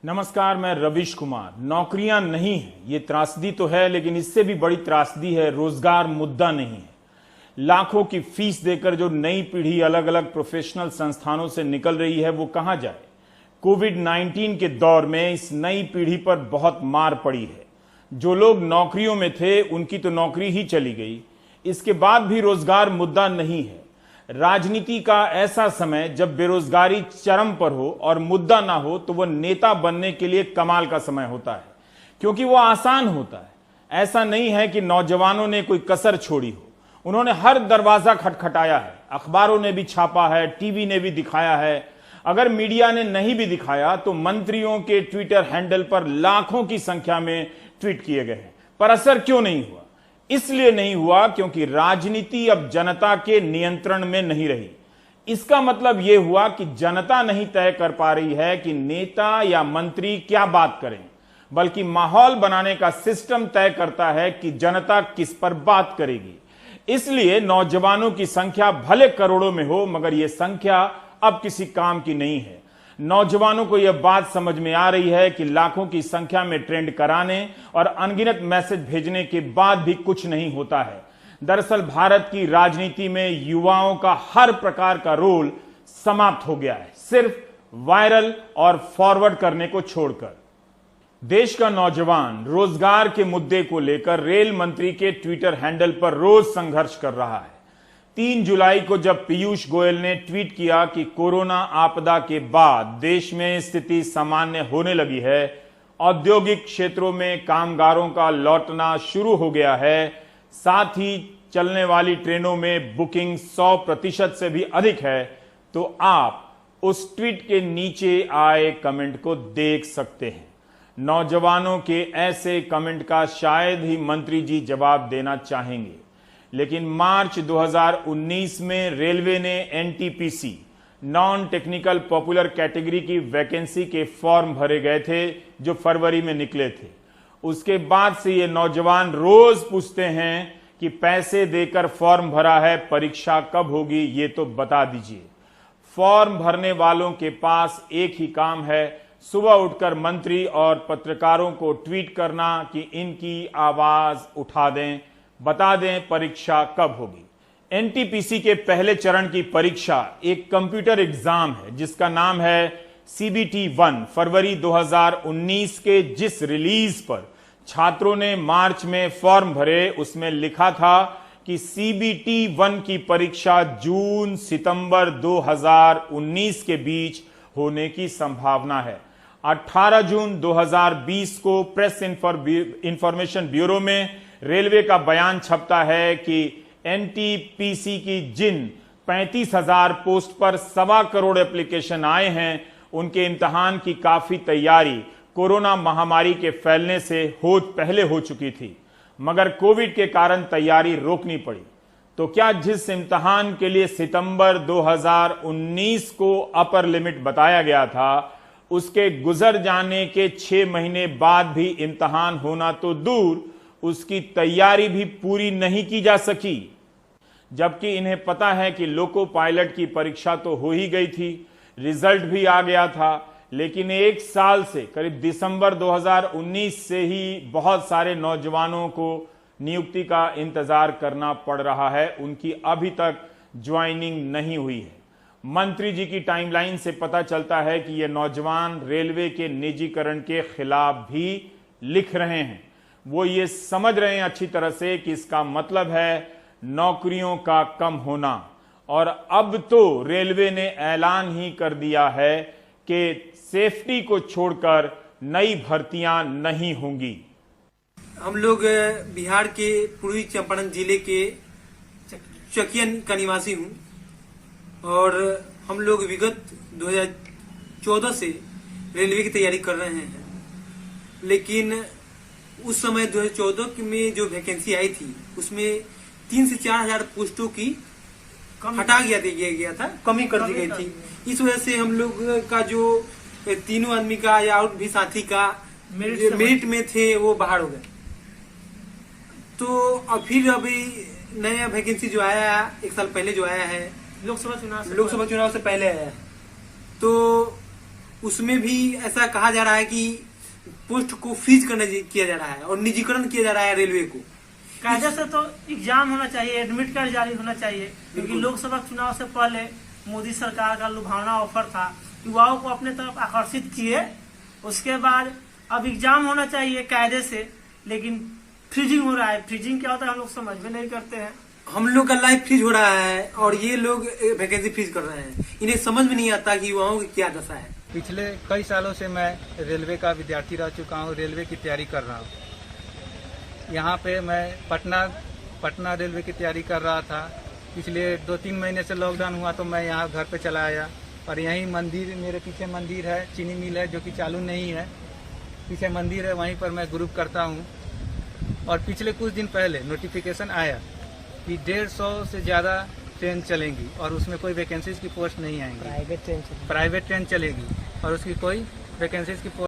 नमस्कार, मैं रविश कुमार। नौकरियां नहीं है ये त्रासदी तो है, लेकिन इससे भी बड़ी त्रासदी है रोजगार मुद्दा नहीं है। लाखों की फीस देकर जो नई पीढ़ी अलग अलग प्रोफेशनल संस्थानों से निकल रही है वो कहां जाए। कोविड-19 के दौर में इस नई पीढ़ी पर बहुत मार पड़ी है। जो लोग नौकरियों में थे उनकी तो नौकरी ही चली गई। इसके बाद भी रोजगार मुद्दा नहीं है। राजनीति का ऐसा समय जब बेरोजगारी चरम पर हो और मुद्दा ना हो तो वह नेता बनने के लिए कमाल का समय होता है, क्योंकि वह आसान होता है। ऐसा नहीं है कि नौजवानों ने कोई कसर छोड़ी हो। उन्होंने हर दरवाजा खटखटाया है, अखबारों ने भी छापा है, टीवी ने भी दिखाया है। अगर मीडिया ने नहीं भी दिखाया तो मंत्रियों के ट्विटर हैंडल पर लाखों की संख्या में ट्वीट किए गए हैं। पर असर क्यों नहीं हुआ? इसलिए नहीं हुआ क्योंकि राजनीति अब जनता के नियंत्रण में नहीं रही। इसका मतलब यह हुआ कि जनता नहीं तय कर पा रही है कि नेता या मंत्री क्या बात करें, बल्कि माहौल बनाने का सिस्टम तय करता है कि जनता किस पर बात करेगी। इसलिए नौजवानों की संख्या भले करोड़ों में हो, मगर यह संख्या अब किसी काम की नहीं है। नौजवानों को यह बात समझ में आ रही है कि लाखों की संख्या में ट्रेंड कराने और अनगिनत मैसेज भेजने के बाद भी कुछ नहीं होता है। दरअसल भारत की राजनीति में युवाओं का हर प्रकार का रोल समाप्त हो गया है, सिर्फ वायरल और फॉरवर्ड करने को छोड़कर। देश का नौजवान रोजगार के मुद्दे को लेकर रेल मंत्री के ट्विटर हैंडल पर रोज संघर्ष कर रहा है। 3 जुलाई को जब पीयूष गोयल ने ट्वीट किया कि कोरोना आपदा के बाद देश में स्थिति सामान्य होने लगी है, औद्योगिक क्षेत्रों में कामगारों का लौटना शुरू हो गया है, साथ ही चलने वाली ट्रेनों में बुकिंग 100% से भी अधिक है, तो आप उस ट्वीट के नीचे आए कमेंट को देख सकते हैं। नौजवानों के ऐसे कमेंट का शायद ही मंत्री जी जवाब देना चाहेंगे, लेकिन मार्च 2019 में रेलवे ने NTPC non technical popular category की वैकेंसी के फॉर्म भरे गए थे जो फरवरी में निकले थे। उसके बाद से ये नौजवान रोज पूछते हैं कि पैसे देकर फॉर्म भरा है, परीक्षा कब होगी, ये तो बता दीजिए। फॉर्म भरने वालों के पास एक ही काम है, सुबह उठकर मंत्री और पत्रकारों को ट्वीट करना कि इनकी आवाज उठा दें, बता दें परीक्षा कब होगी। एनटीपीसी के पहले चरण की परीक्षा एक कंप्यूटर एग्जाम है जिसका नाम है CBT-1। फरवरी 2019 के जिस रिलीज पर छात्रों ने मार्च में फॉर्म भरे, उसमें लिखा था कि CBT-1 की परीक्षा जून सितंबर 2019 के बीच होने की संभावना है। 18 जून 2020 को प्रेस इंफॉर्मेशन ब्यूरो में रेलवे का बयान छपता है कि एनटीपीसी की जिन 35,000 पोस्ट पर 1.25 करोड़ एप्लीकेशन आए हैं, उनके इम्तिहान की काफी तैयारी कोरोना महामारी के फैलने से पहले हो चुकी थी, मगर कोविड के कारण तैयारी रोकनी पड़ी। तो क्या जिस इम्तिहान के लिए सितंबर 2019 को अपर लिमिट बताया गया था, उसके गुजर जाने के 6 महीने बाद भी इम्तिहान होना तो दूर, उसकी तैयारी भी पूरी नहीं की जा सकी। जबकि इन्हें पता है कि लोको पायलट की परीक्षा तो हो ही गई थी, रिजल्ट भी आ गया था, लेकिन 1 साल से करीब दिसंबर 2019 से ही बहुत सारे नौजवानों को नियुक्ति का इंतजार करना पड़ रहा है। उनकी अभी तक ज्वाइनिंग नहीं हुई है। मंत्री जी की टाइमलाइन से पता चलता है कि ये नौजवान रेलवे के निजीकरण के खिलाफ भी लिख रहे हैं। वो ये समझ रहे हैं अच्छी तरह से कि इसका मतलब है नौकरियों का कम होना। और अब तो रेलवे ने ऐलान ही कर दिया है कि सेफ्टी को छोड़कर नई भर्तियां नहीं होंगी। हम लोग बिहार के पूर्वी चंपारण जिले के चकिया का निवासी हूँ और हम लोग विगत 2014 से रेलवे की तैयारी कर रहे हैं। लेकिन उस समय 2014 में जो वैकेंसी आई थी उसमें 3 से 4 हजार पोस्टों की हटा दिया गया था, कमी कर दी गई थी। इस वजह से हम लोग का जो तीनों आदमी का या और भी साथी का मेरिट में थे वो बाहर हो गए। तो फिर अभी नया वैकेंसी जो आया 1 साल पहले जो आया है, लोकसभा चुनाव से पहले आया है, तो उसमें भी ऐसा कहा जा रहा है कि पोस्ट को फ्रीज किया जा रहा है और निजीकरण किया जा रहा है रेलवे को। कायदे से तो एग्जाम होना चाहिए, एडमिट कार्ड जारी होना चाहिए, क्योंकि लोकसभा चुनाव से पहले मोदी सरकार का लुभावना ऑफर था, युवाओं को अपने तरफ आकर्षित किए। उसके बाद अब एग्जाम होना चाहिए कायदे से, लेकिन फ्रीजिंग हो रहा है। फ्रीजिंग क्या होता है हम लोग समझ में नहीं करते हैं। हम लोग का लाइफ फ्रीज हो रहा है और ये लोग वैकेंसी फ्रीज कर रहे हैं। इन्हें समझ में नहीं आता कि युवाओं की क्या दशा है। पिछले कई सालों से मैं रेलवे का विद्यार्थी रह चुका हूँ, रेलवे की तैयारी कर रहा हूँ। यहाँ पे मैं पटना रेलवे की तैयारी कर रहा था। पिछले 2-3 महीने से लॉकडाउन हुआ तो मैं यहाँ घर पे चला आया और यहीं मंदिर, मेरे पीछे मंदिर है, चीनी मिल है जो कि चालू नहीं है, पीछे मंदिर है, वहीं पर मैं ग्रुप करता हूँ। और पिछले कुछ दिन पहले नोटिफिकेशन आया कि 150 से ज़्यादा ट्रेन चलेंगी और उसमें कोई वैकेंसीज की पोस्ट नहीं आएंगी। प्राइवेट ट्रेन चलेगी और उसकी कोई वैकेंसीज की पोस्ट